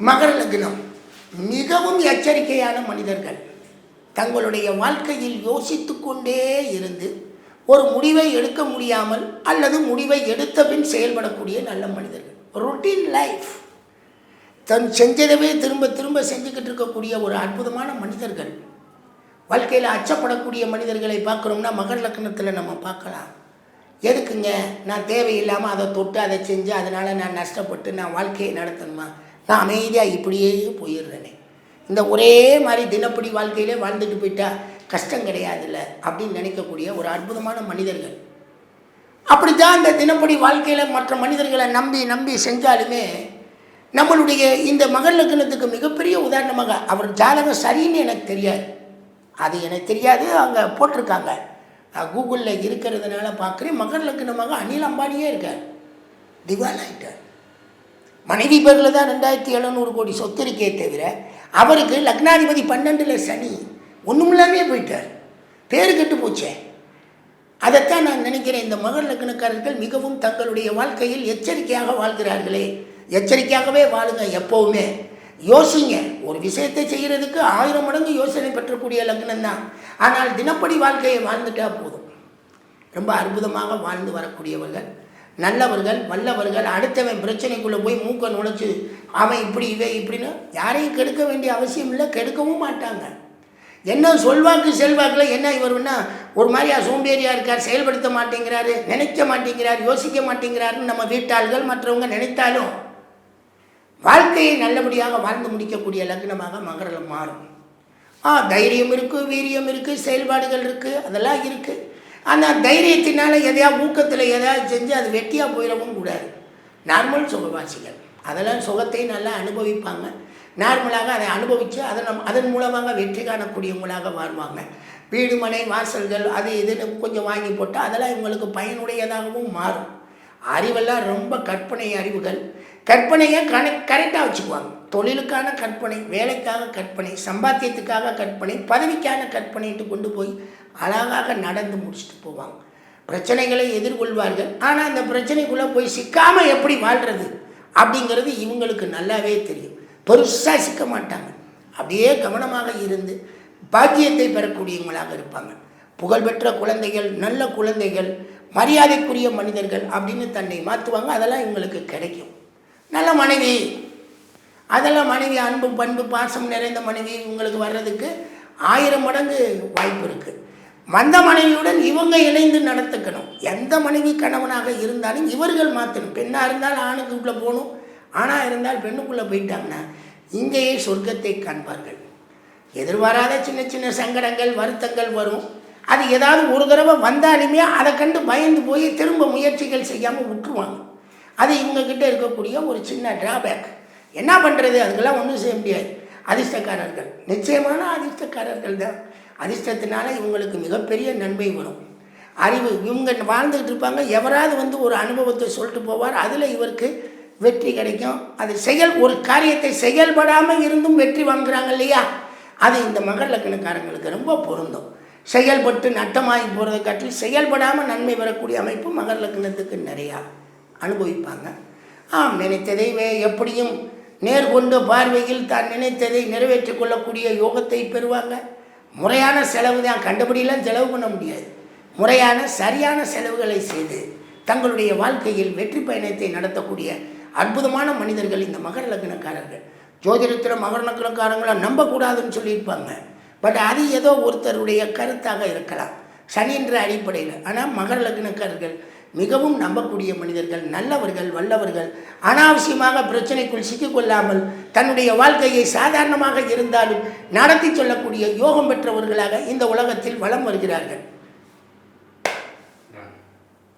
மகர லக்னம் மிகவும் எச்சரிக்கையான மனிதர்கள். தங்களுடைய வாழ்க்கையில் யோசித்து கொண்டே இருந்து ஒரு முடிவை எடுக்க முடியாமல் அல்லது முடிவை எடுத்த பின் செயல்படக்கூடிய நல்ல மனிதர்கள். ரொட்டீன் லைஃப் தன் செஞ்சதவே திரும்ப திரும்ப செஞ்சுக்கிட்டு இருக்கக்கூடிய ஒரு அற்புதமான மனிதர்கள். வாழ்க்கையில் அச்சப்படக்கூடிய மனிதர்களை பார்க்குறோம்னா மகர லக்னத்தில் நம்ம பார்க்கலாம். எதுக்குங்க நான் தேவையில்லாமல் அதை தொட்டு அதை செஞ்சு அதனால் நான் நஷ்டப்பட்டு நான் வாழ்க்கையை நடத்தணுமா? நான் அமைதியாக இப்படியே போயிடுறேனே, இந்த ஒரே மாதிரி தினப்படி வாழ்க்கையிலே வாழ்ந்துட்டு போயிட்டா கஷ்டம் கிடையாதுல்ல அப்படின்னு நினைக்கக்கூடிய ஒரு அற்புதமான மனிதர்கள். அப்படி தான் இந்த தினப்படி வாழ்க்கையில் மற்ற மனிதர்களை நம்பி நம்பி செஞ்சாலுமே நம்மளுடைய இந்த மகர லக்னத்துக்கு மிகப்பெரிய உதாரணமாக அவர் ஜாதகம் சரின்னு எனக்கு தெரியாது, அது எனக்கு தெரியாது, அங்கே போட்டிருக்காங்க கூகுளில் இருக்கிறதுனால பார்க்குறேன். மகர லக்னமாக அனில் அம்பானியே இருக்கார், திவால் ஆகிட்டார். மனைவி பேரில் தான் 2700 கோடி சொத்து இருக்கே தவிர அவருக்கு லக்னாதிபதி 12ல் சனி, ஒன்றுமில்லாமே போயிட்டார், பேரு கெட்டு போச்சே. அதைத்தான் நான் நினைக்கிறேன். இந்த மகர லக்னக்காரர்கள் மிகவும் தங்களுடைய வாழ்க்கையில் எச்சரிக்கையாக வாழ்கிறார்களே, எச்சரிக்கையாகவே வாழுங்க. எப்போவுமே யோசிங்க, ஒரு விஷயத்தை செய்கிறதுக்கு 1000 மடங்கு யோசனை பெற்றக்கூடிய லக்னம் தான். ஆனால் தினப்படி வாழ்க்கையை வாழ்ந்துட்டா போதும். ரொம்ப அற்புதமாக வாழ்ந்து வரக்கூடியவர்கள், நல்லவர்கள், வல்லவர்கள். அடுத்தவன் பிரச்சனைக்குள்ளே போய் மூக்க நுழைச்சி அவன் இப்படி இவை இப்படின்னு யாரையும் கெடுக்க வேண்டிய அவசியம் இல்லை, கெடுக்கவும் மாட்டாங்க. என்ன சொல்வாக்கு செல்வாக்கில் என்ன இவருன்னா ஒரு மாதிரியா சோம்பேறியாக இருக்கார், செயல்படுத்த மாட்டேங்கிறாரு, நினைக்க மாட்டேங்கிறார், யோசிக்க மாட்டேங்கிறாருன்னு நம்ம வீட்டாள்கள் மற்றவங்க நினைத்தாலும் வாழ்க்கையை நல்லபடியாக வாழ்ந்து முடிக்கக்கூடிய லக்னமாக மகரம் மாறும். தைரியம் இருக்குது, வீரியம் இருக்குது, செயல்பாடுகள் இருக்குது, அதெல்லாம் இருக்குது. ஆனால் தைரியத்தினால் எதையாவது ஊக்கத்தில் எதாவது செஞ்சு அது வெட்டியாக போயிடவும் கூடாது. நார்மல் சுகவாசிகள் அதெல்லாம் சுகத்தை நல்லா அனுபவிப்பாங்க. நார்மலாக அதை அனுபவித்து அதன் மூலமாக வெற்றி காணக்கூடியவங்களாக வாழ்வாங்க. வீடு மனை வாசல்கள் அது இதுன்னு கொஞ்சம் வாங்கி போட்டால் அதெல்லாம் இவங்களுக்கு பயனுடையதாகவும் மாறும். அறிவெல்லாம் ரொம்ப கற்பனை அறிவுகள், கற்பனையை கரெக்டாக வச்சுக்குவாங்க. தொழிலுக்கான கற்பனை, வேலைக்காக கற்பனை, சம்பாத்தியத்துக்காக கற்பனை, பதவிக்கான கற்பனைட்டு கொண்டு போய் அழகாக நடந்து முடிச்சுட்டு போவாங்க. பிரச்சனைகளை எதிர்கொள்வார்கள். ஆனால் அந்த பிரச்சனைக்குள்ளே போய் சிக்காமல் எப்படி வாழ்கிறது அப்படிங்கிறது இவங்களுக்கு நல்லாவே தெரியும். பெருசாக சிக்க மாட்டாங்க, அப்படியே கவனமாக இருந்து பாக்கியத்தை பெறக்கூடியவங்களாக இருப்பாங்க. புகழ்பெற்ற குழந்தைகள், நல்ல குழந்தைகள், மரியாதைக்குரிய மனிதர்கள் அப்படின்னு தன்னை மாற்றுவாங்க. அதெல்லாம் இவங்களுக்கு கிடைக்கும். நல்ல மனைவி, அதெல்லாம் மனைவி அன்பு பண்பு பாசம் நிறைந்த மனைவி இவங்களுக்கு வர்றதுக்கு 1000 மடங்கு வாய்ப்பு இருக்குது. வந்த மனைவியுடன் இவங்க இணைந்து நடத்துக்கணும். எந்த மனைவி கணவனாக இருந்தாலும் இவர்கள் மாற்றணும். பெண்ணாக இருந்தால் ஆணுக்கு உள்ளே போகணும், ஆணாக இருந்தால் பெண்ணுக்குள்ளே போயிட்டாங்கன்னா இங்கேயே சொர்க்கத்தை காண்பார்கள். எதிர்பாராத சின்ன சின்ன சங்கடங்கள் வருத்தங்கள் வரும். அது ஏதாவது ஒரு தடவை வந்தாலுமே அதை கண்டு பயந்து போய் திரும்ப முயற்சிகள் செய்யாமல் விட்டுருவாங்க. அது இவங்கக்கிட்ட இருக்கக்கூடிய ஒரு சின்ன டிராபேக். என்ன பண்ணுறது, அதுக்கெல்லாம் ஒன்றும் செய்ய முடியாது. அதிர்ஷ்டக்காரர்கள் நிச்சயமான அதிர்ஷ்டக்காரர்கள் தான். அதிர்ஷ்டத்தினால இவங்களுக்கு மிகப்பெரிய நன்மை வரும். அறிவு இவங்க வாழ்ந்துக்கிட்டு இருப்பாங்க. எவராவது ஒரு அனுபவத்தை சொல்லிட்டு போவார், அதில் இவருக்கு வெற்றி கிடைக்கும். அது ஒரு காரியத்தை செயல்படாமல் இருந்தும் வெற்றி வாங்குறாங்க இல்லையா, அது இந்த மகர லக்னக்காரங்களுக்கு ரொம்ப பொருந்தும். செயல்பட்டு நட்டமாகி போகிறதை காட்டில் செயல்படாமல் நன்மை வரக்கூடிய அமைப்பு மகர லக்னத்துக்கு நிறையா அனுபவிப்பாங்க. நினைத்ததை எப்படியும் நேர்கொண்ட பார்வையில் தான் நினைத்ததை நிறைவேற்றி கொள்ளக்கூடிய யோகத்தை பெறுவாங்க. முறையான செலவு தான், கண்டபடியெல்லாம் செலவு பண்ண முடியாது. முறையான சரியான செலவுகளை செய்து தங்களுடைய வாழ்க்கையில் வெற்றி பயணத்தை நடத்தக்கூடிய அற்புதமான மனிதர்கள் இந்த மகர லக்னக்காரர்கள். ஜோதிடத்தில் மகர லக்னக்காரங்களை நம்பக்கூடாதுன்னு சொல்லியிருப்பாங்க. பட் அது ஏதோ ஒருத்தருடைய கருத்தாக இருக்கலாம் சனின்ற அடிப்படையில். ஆனால் மகர லக்னக்காரர்கள் மிகவும் நம்பக்கூடிய மனிதர்கள், நல்லவர்கள், வல்லவர்கள். அனாவசியமாக பிரச்சனைக்குள் சிக்கிக்கொள்ளாமல் தன்னுடைய வாழ்க்கையை சாதாரணமாக இருந்தாலும் நடத்தி சொல்லக்கூடிய யோகம் பெற்றவர்களாக இந்த உலகத்தில் வலம் வருகிறார்கள்.